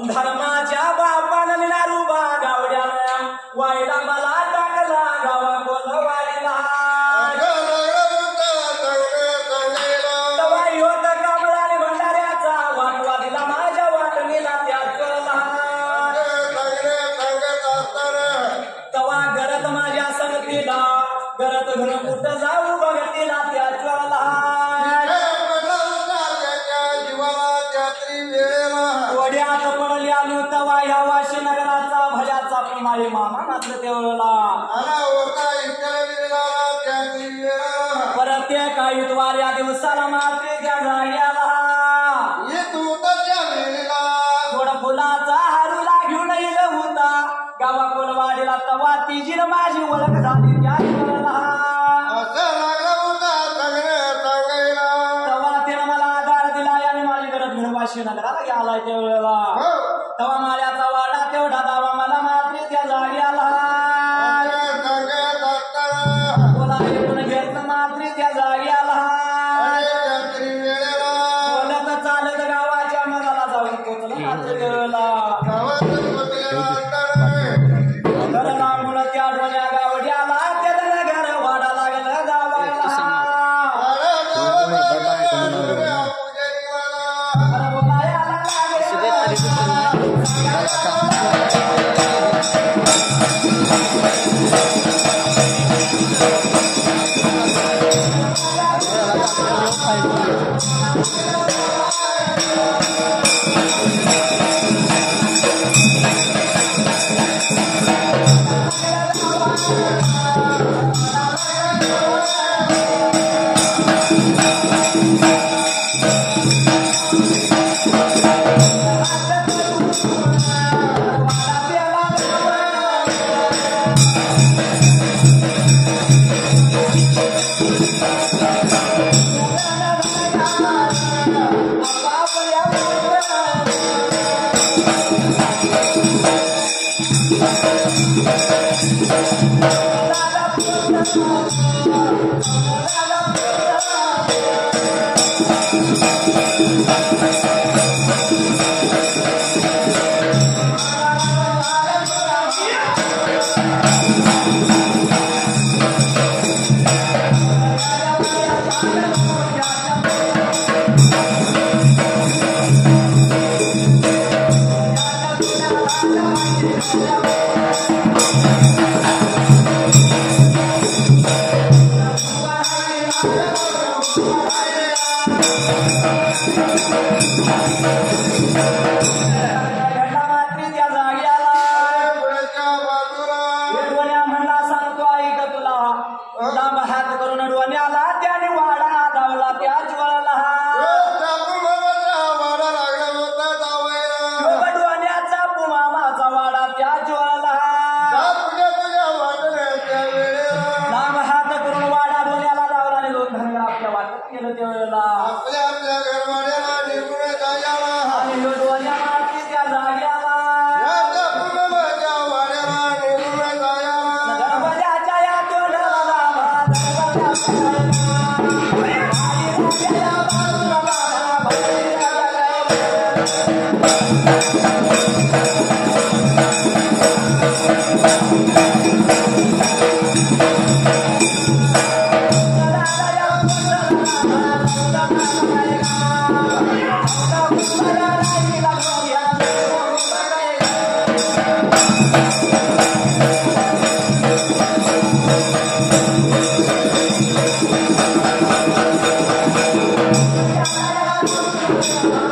धर्माच्या बापानं नारूबा गावड्याला वायला मला टाकला गावा कोलवाडीला तवाई होता कांबळाने भंडाऱ्याचा वाटवा दिला माझ्या वाटणीला त्याचला तवा गरत माझ्या संगतीला गरत घर कुठं जाऊ बघतीला त्याचला वड्यात पडली आलू तवा या वाशी नगराचा भजाचा पुमाळी मामा मात्र तेवढला परत ते काही द्वाऱ्या दिवसाला मात्र त्या जाग्याला थोडा फुलाचा हारूला घेऊन येईल होता गावा कोलवाडीला तवा तिजीन माझी ओळख झाली त्या नगराला गेलाय तेवढ्याला तवा माळ्याचा वाडा तेवढा दावा मला मात्र त्या जाग्याला बोला येऊन घेतलं मात्र त्या जाग्याला बोलत चालत गावाच्या मगाला जाऊन पोचलं मात्र तेवढ्याला मुलं त्या डोळ्या गावड्याला त्या घर वाडा लागलं गावाला Thank you.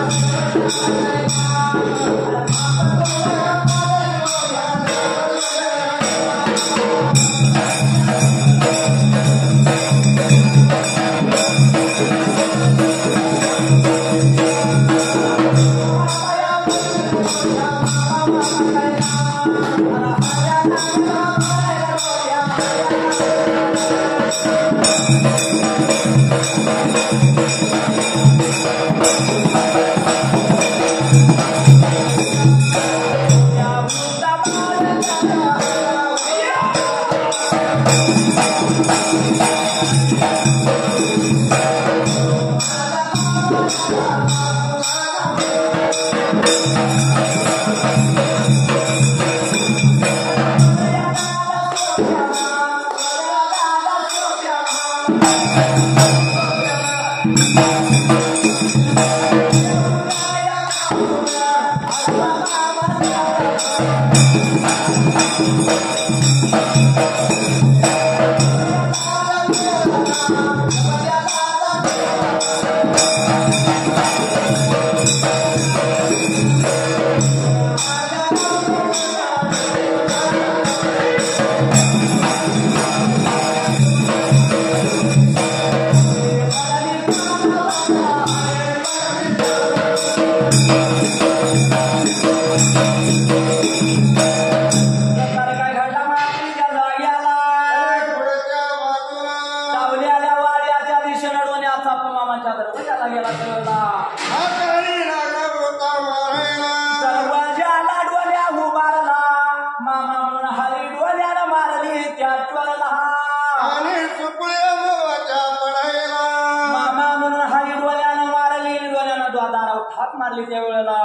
मारली त्या वेळेला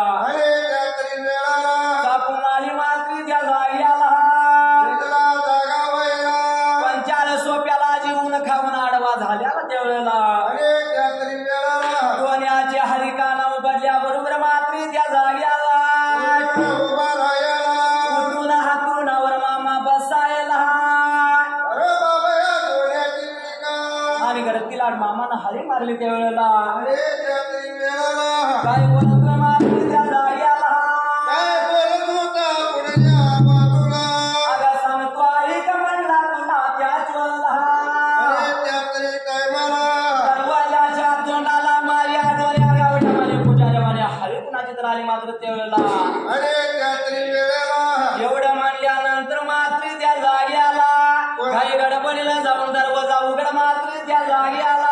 कापुमाली मात्री त्या जाग्याला पंचाल सोप्याला जीवन खाऊन आडवा झाल्याला त्या वेळेला दोन्याच्या हरिकाना उघडल्या बरोबर मात्री त्या जाग्याला उठून हातूनावर मामा बसायला आणि घरात तिला मामानं हरी मारली त्या वेळेला काय बोलत मारली त्या जाग्याला अगं सांगतो ऐक म्हणला तुला त्याच वल्ला दरवाजाच्या तोंडाला माया डोळ्या गावठा म्हणे पुजाऱ्या म्हणे हरी कुणाची तर आली मात्र त्या वेळेला एवढं म्हणल्यानंतर मात्री त्या जाग्याला काही गडबडीला जाऊन दरवाजा उघड मात्री त्या जाग्याला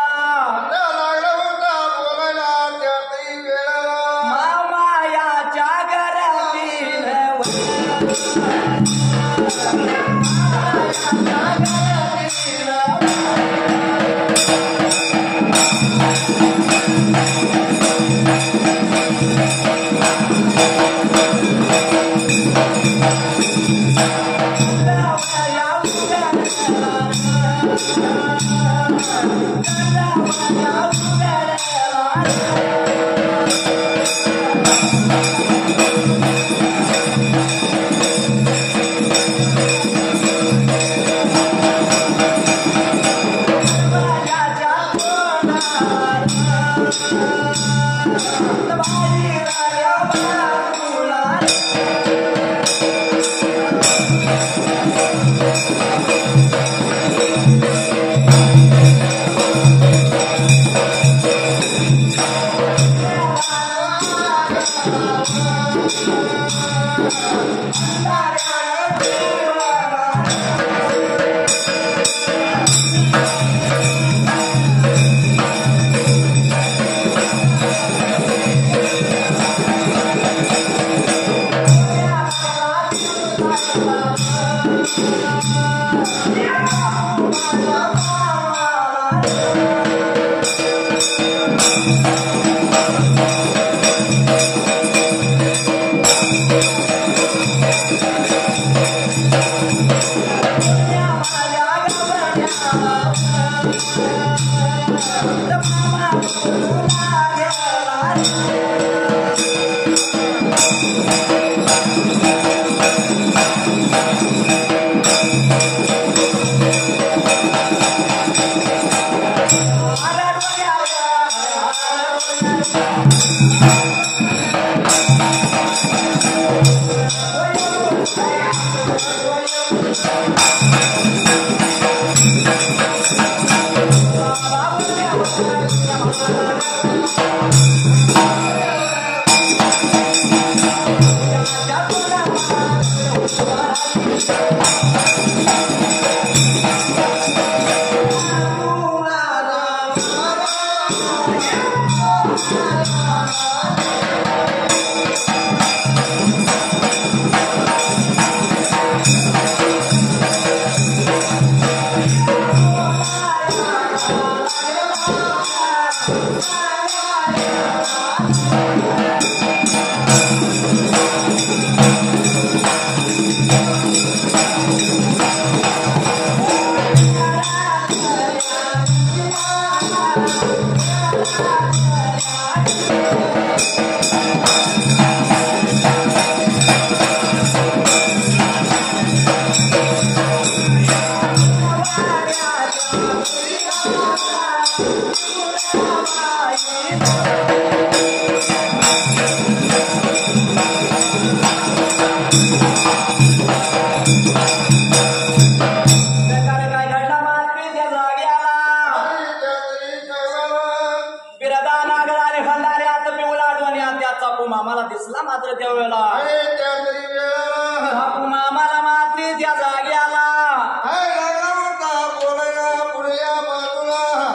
Thank you. मामाला दिसला मात्र त्या वेळेला मामाला मात्र त्या जागी आला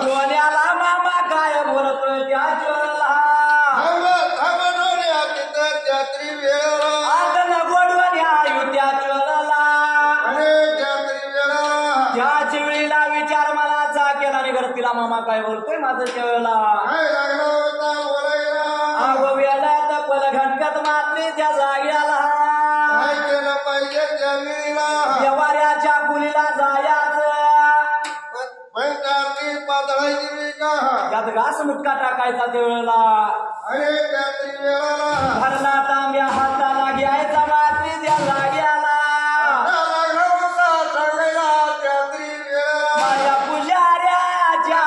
डोल्याला मामा काय बोलतोय त्याच वेळेला आता नगोडवानी आयु त्याच वेळेला त्याच वेळीला विचार मला चा केला आणि घर तिला मामा काय बोलतोय माझं त्या वेळेला घटकत मात्र त्या जागी आला व्यवहाराच्या कुलीला जायचं त्यात घास मुटका टाकायचा त्या वेळेला भरला तांब्या हाताला घ्यायचा मात्र त्या जागी आला माझ्या पुजाऱ्याच्या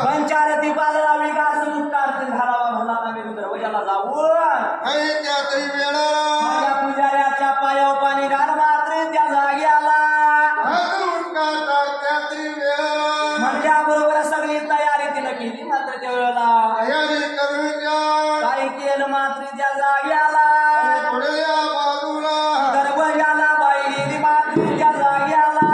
पंचारती बाजला विकास मुक्तार घालावा म्हणला आम्ही दरवाजाला जाऊ माझ्या पुजाऱ्याच्या पायावर पाणी घाल मात्र त्या जागी आला म्हणजे बरोबर सगळी तयारी तिनं केली मात्र त्या वेळेला काय केलं मात्र त्या जागी आला दरवाजाला बाई गेली मात्र त्या जागी आला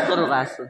करू का असं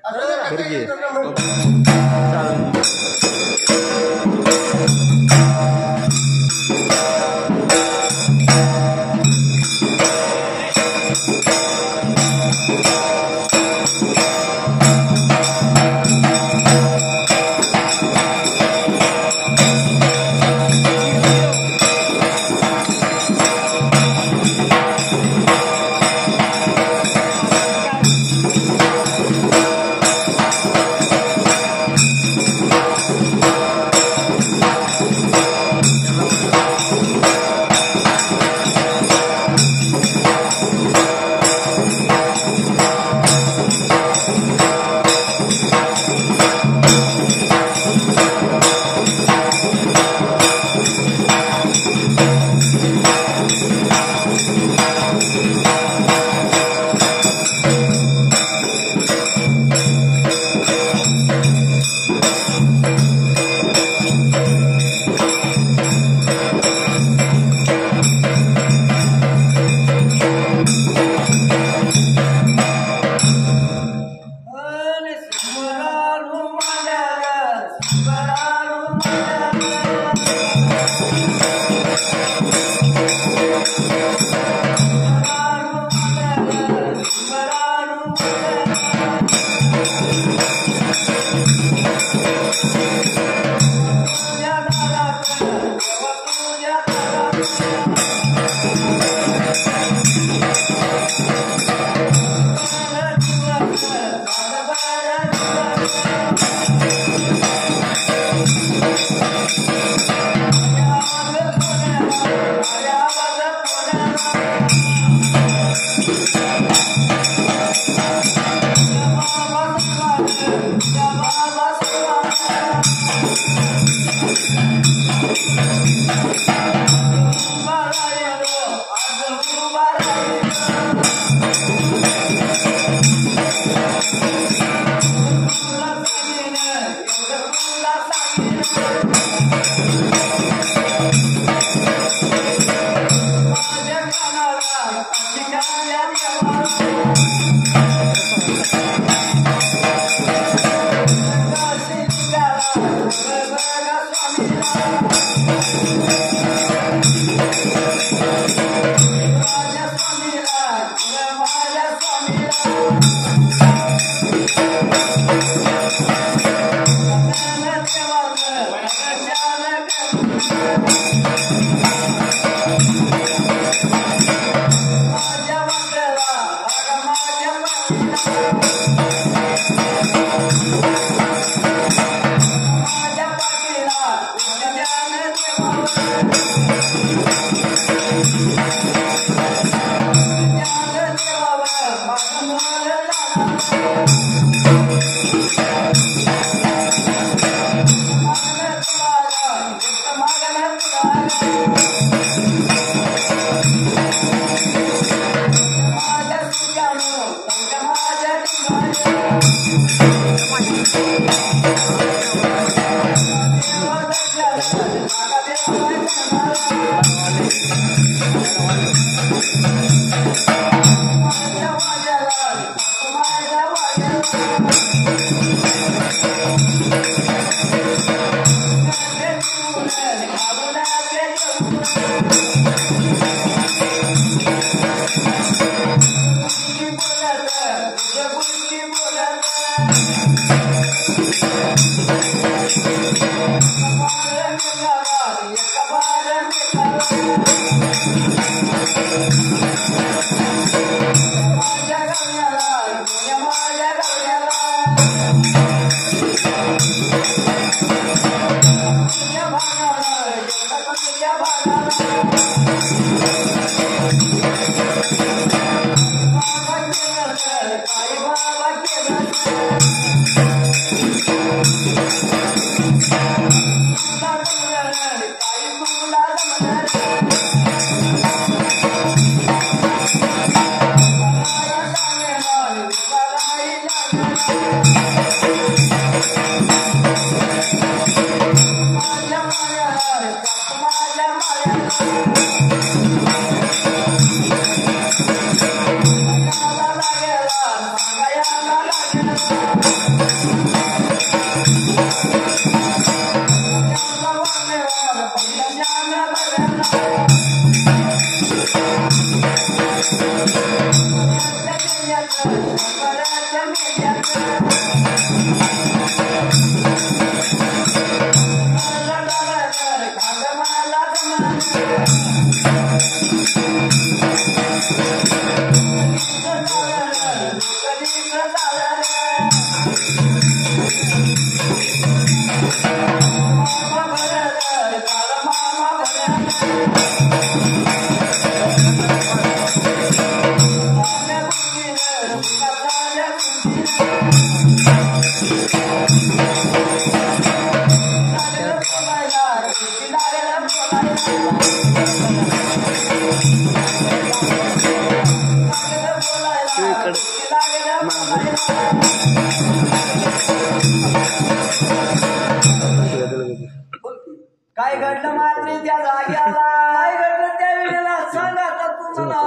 काय घडलं मात्र त्या जाग्याला काय घडलं त्या वेळेला सांगा तर तुम्हाला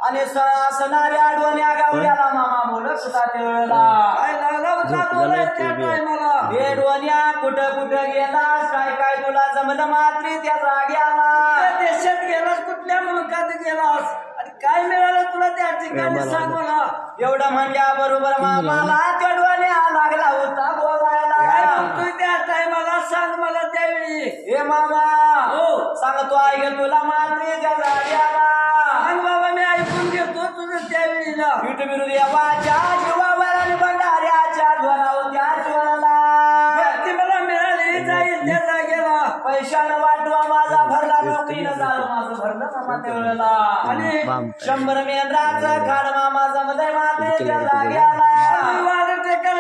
आणि सणाऱ्या आडवण्या गावड्याला मामा बोलत होता त्या वेळेला काय लागला होता बोलाय त्या टायमाला हे डोन्या कुठं कुठं गेलास काय काय तुला जमलं मात्री त्या जाग्याला देशात गेलास कुठल्या मुलकात गेलास आणि काय मिळालं तुला त्या ठिकाणी सांग मला एवढं म्हणल्या बरोबर मामाला त्या डोन्या लागला होता बोलायला काय म्हणतोय त्या टायमाला सांग मला त्यावेळी हे मामा हो सांगतो ऐक तुला मात्री त्या जाग्याला सांग बाबा मी ऐकून घेतो तुझं त्यावेळीला विठू देवाच्या जीवावर आणि भंडाऱ्याच्या ज्वरावत्या ज्वराला व्यक्ती मला मिळाली जाईल त्या जागेला पैशानं वाटवा माझा भरला नोकरीनं झालं माझं भरलं मामा त्या वेळेला आणि 100 मेंढराचं खाड मामा जमलंय मातेच्या जाग्याला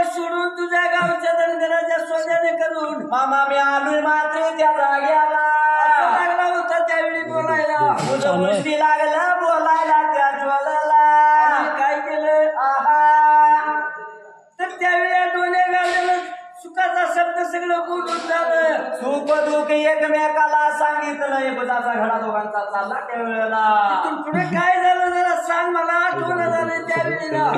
सोडून तुझ्या गावच्या धनगराच्या सोन्याने करून मामा मी आलोय मात्र त्या जाग्याला लागला होता त्यावेळी बोलायला मुलगी लागलं बोलायला त्या ज्वालाला काय केलं तर त्यावेळी डोळे घाललेलं सुखाचा शब्द सगळं बोलून झालं सुख दुःख एकमेकाला सांगितलं एकदाचा घडा दोघांचा चालला त्यावेळेला तिथून पुढे काय झालं जरा सांग मला आठवण झालं त्यावेळेला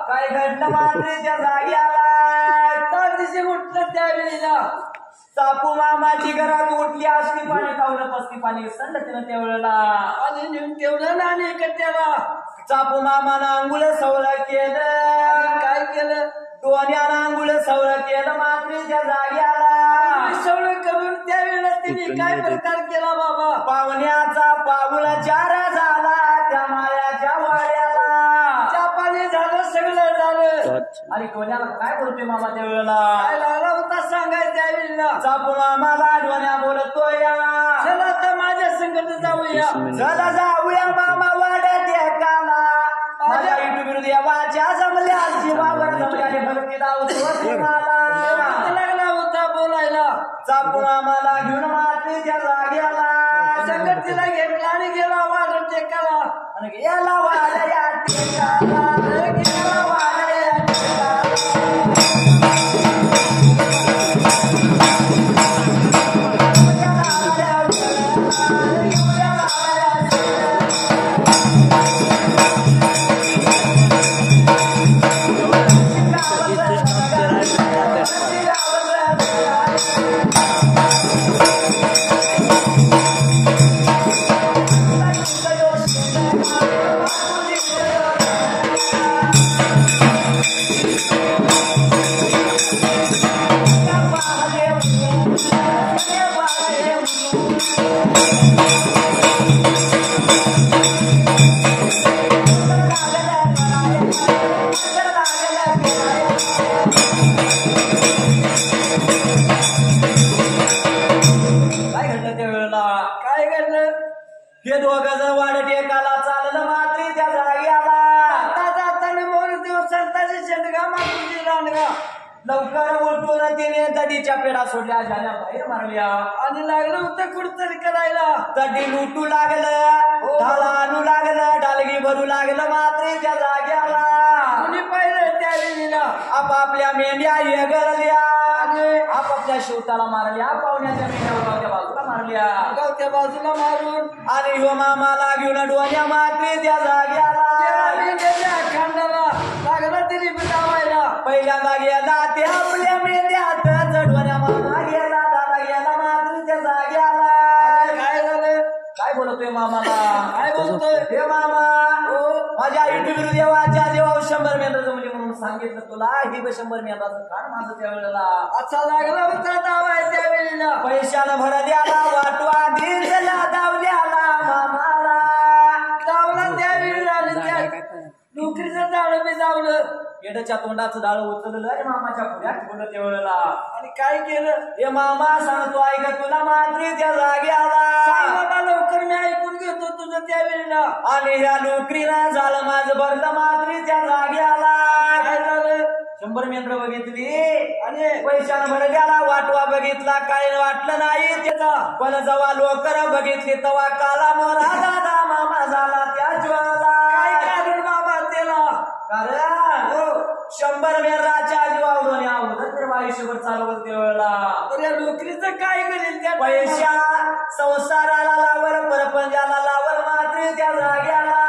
काय घडलं मात्रेच्या जाग्याला त्या दिवशी उठलं त्यावेळेला सापू मामाची घरात उठली असली पाणी तावलं पसती पाणी संडतीनं त्या वेळेला आणि नेऊन ठेवलं ना आणि त्याला चापू मामानं अंघुळ सवलं केलं काय केलं डोण्यानं अंघुळ सवलं केलं मात्रेच्या जाग्याला सवलं करून त्यावेळेला तिने काय प्रकार केला बाबा पाहुण्याचा पाऊल चार झाला त्या माळ्याच्या वाड्याला पाणी झालं सगळं झालं आणि डोण्याला काय बोलतोय मामा त्या वेळेला काय लागला होता सांगाय त्यावेळेला चापू मामाला डोण्या बोलतोय चला तर माझ्या संगत जाऊया चला जाऊया मामा वाड्यात एकाला माझ्या युट्यूब देवाच्या जमल्या जीवावर जमल्याने भक्ती दावतो लागला होता बोलायला चापू मामाला घेऊन मातेच्या जाग्याला संगतीला घेतला आणि गेला वाड्यात टेकाला आणि गेला वाड्या टेकाला गेला वाड्या टेकाला हे दोघं जर वाढत एकाला चाललं मात्री त्या जाग्याला जाताना मोर दिवस संताची शेंडगा मातृची लांडगा लवकर उठून तिने दडीच्या पेढा सोडल्या झाल्या बाहेर मारल्या आणि लागलं होतं कुठतरी करायला दडी लुटू लागलं ढाला आणू लागलं डालगी भरू लागलं मात्री त्या जाग्याला कुणी पाहिलं त्या वेळीला आपापल्या मेंढ्या येगरल्या आपापल्या शेवटाला मारल्या पाहुण्याच्या मेंढ्या गावच्या बाजूला मारल्या गावच्या बाजूला मारून आणि हो मामाला घेऊन डोन्या मात्री त्या जाग्याला खांडाला लागला तिने जावायला पहिल्यांदा गेला ते आपल्या मेंढ्यात चढवण्या मामा गेला दादा गेला मात्री त्या जाग्याला काय झालं काय बोलतोय मामाला काय बोलतोय हे मामा माझ्या युट्यूब देवाच्या देवा 100 मेंढराचं म्हणजे म्हणून सांगितलं तुला ही 100 मेंढराचं काढ माझं त्या वेळेला अच्छा लागला होता दावा त्या वेळेला पैशानं भर द्याला वाटवा दिला दावल्याला मामाला दावला त्या वेळेला नोकरीचं जावलं मी जावलं येडच्या तोंडाचं डाळ उचललं आणि मामाच्या पुढ्यात ठेवलं त्यावेळेला. आणि काय केलं? हे मामा सांगतो ऐक तुला मात्री त्या जागी आला. बाबा लवकर मी ऐकून घेतो तुझं त्यावेळेला. आणि या नोकरीला झालं माझं भरलं मात्री त्या जागी आला. काय झालं? 100 मेंढर बघितली आणि पैशानं भरल्याला वाटवा बघितला काय वाटलं नाही त्याचा. पण जेव्हा लोकर बघितली तेव्हा काला मोरा दादा मामा झाला त्या ज्वाला. काय कारण बाबा त्याला? कारण हो 100 मेंढराच्या जीवावरून अगोदर आयुष्यभर चालवत त्यावेळेला. तर या नोकरीचं काय करेल त्या पैशा संसाराला लावर परपंचाला लावर मात्र त्या जाग्याला.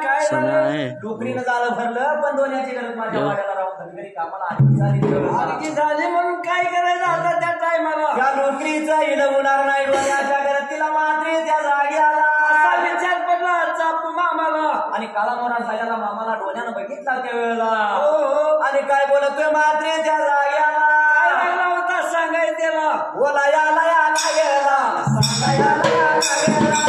काय झालं? नोकरीनं झालं भरलं पण दोन्याची गरज माझ्या वाड्याला राहून घरी कामाला आणखी झाली म्हणून काय करायचं आता त्या टायमाला? या नोकरीचं इलं होणार नाही डोळ्याच्या घरात तिला मात्र त्या जाग्याला. असा विचार पडला चापू मामाला. आणि काळा मोरा झाल्याला मामाला डोळ्यानं बघितला त्यावेळेला. हो आणि काय बोलतोय मात्र त्या जाग्याला. काय लागला होता सांगाय त्याला? बोला याला याला गेला सांगायला याला गेला.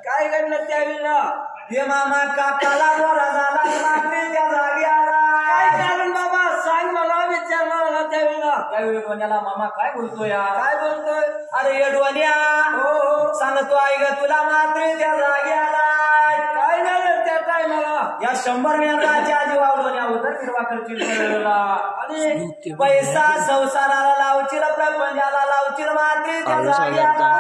काय घडलं त्यावेळेला? हे मामा काकाला मोरा झाला मात्र त्या जागी आला. काय कारण बाबा सांग मला विचारला त्यावेळेला. त्यावेळी डोण्याला मामा काय बोलतोय काय बोलतोय? अरे ये डोन्या हो सांगतो आई ग तुला मात्र त्या जागी आला. काय झालं त्या टायमाला? या 100 मेंढराच्या जीवावर डोन्या उतर फिरवा करशील आणि पैसा संसाराला लावशील प्रपंचाला लावशील मात्र त्या जागी आला.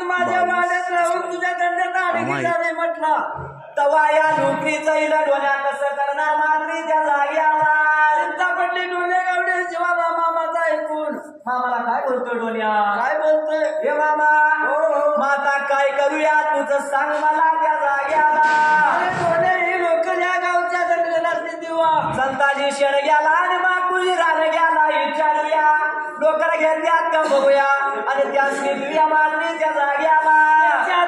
माझ्या वाड्यात राहून तुझ्या धंद्यात अडगी झाले म्हटला. तवा या नोकरीचं इला डोन्या कसं करणार मात्र त्या जागी आला. चिंता पडली डोने गावडे जीवाला मामाचा ऐकून. मामाला काय बोलतोय डोन्या? काय बोलतोय? हे मामा हो माता काय करूया तुझं सांग मला त्या जागी आला. अरे डोने ही लोक या गावच्या जंगलाला दिवा. संताजी शेण गेला आणि माकुजी रान गेला विचारूया लोकर घेत्यात का बघूया आणि त्या देऊया मारणी त्या जागी आला.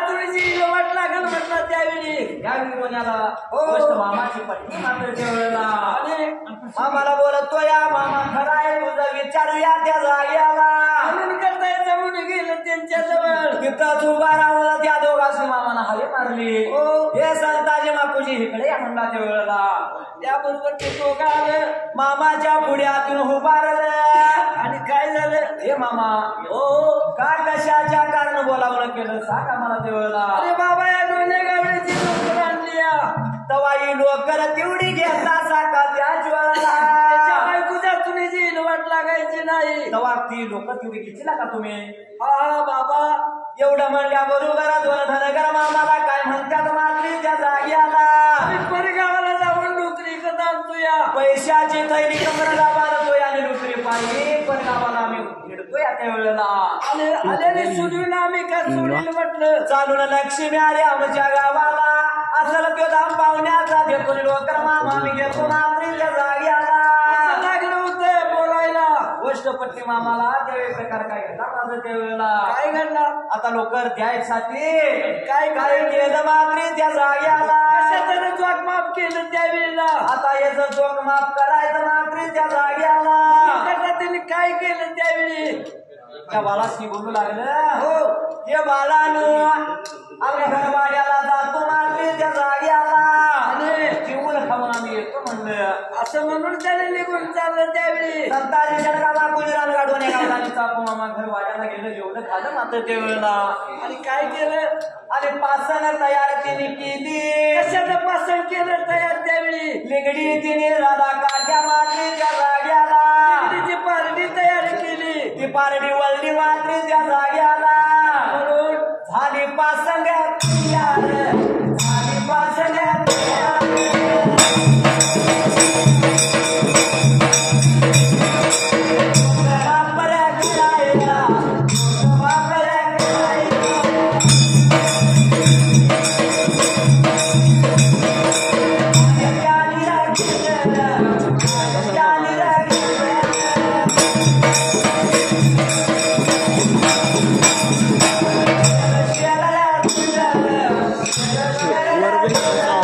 तुळशी वाट लागल म्हटलं त्यावेळी. यावेळी कोणाला गोष्ट मामाची पत्नी मात्र त्यावेळेला. आणि मामाला बोलतो या मामा खरं आहे तुझं विचारूया त्या जागी आला. म्हणून करता जमून गेलं त्यांच्या जवळ. तिथंच उभा राहून त्या दोघांनी मामाला हवे मारली. हो हे संताजी माकुजी इकडे या म्हणला त्यावेळेला. त्याबरोबर ते दोघं आलं मामाच्या पुढ्यातून उभारलं. आणि काय झालं? हे मामा हो का कशाच्या कारण बोलावलं केलं सांगा मला त्यावेळेला. अरे बाबा या डोने गावड्याची लोकर आणली या. तवाई लोकर तेवढी घेतला साका त्या ज्वाला. त्याच्या बायकोच्या तुझी वाट लागायची नाही. तवा ती लोकर तेवढी घेतली का तुम्ही? हा बाबा एवढं म्हणल्या बरोबर दोन धनगर मामाला काय म्हणतात मारली त्या जागी आला. परगावाला जाऊन नोकरी करत आणतो या. पैशाची थैली कमरला बांधतोय आणि नोकरी पाहिजे परगावाला आम्ही हिडतोय त्या वेळेला. आलेली सुडून आम्ही का सोडील म्हटलं. चालून लक्ष्मी आली आमच्या गावाला. असलं तो धाम पाहुण्याचा देतो लोकर मामा मी घेतो मात्री त्या जागी आला. लागलं होतं बोलायला. गोष्ट पट्टी मामाला त्यावेळी प्रकार काय घडला माझं त्यावेळेला. काय घडलं? आता लोकर द्यायसाठी काय काय केलं मात्री त्या जागी आला. कशाचं जोक माफ केलं त्यावेळेला. आता याचं जोक माफ करायचं मात्री त्या जागी आला. त्यांनी काय केलं त्यावेळी? त्या बालाशी बोलू लागलं हो हे बालानो आम्ही घरवाड्याला जातो मात्री त्या जागी आला. आणि जीवन खाऊन आम्ही येतो म्हणलं. असं म्हणून त्याने निघून चाललं त्यावेळी. संताजी षडका माकुजी रान गाडून गावला चापू मामा घरवाड्याला गेलं जेवढं खाल्लं मात्र त्यावेळेला. आणि काय केलं? आणि पासन तयार तिने केली. कशाचं पासन केलं तयार त्यावेळी? लिगडी तिने राधा काढ्या मात्री त्या जागी आला. तिची पारडी तयार केली. ती पारडी वळली मात्री त्या जागी आला. म्हणून झाली पासंग्यात यार झाली पासंग्यात Luar biasa.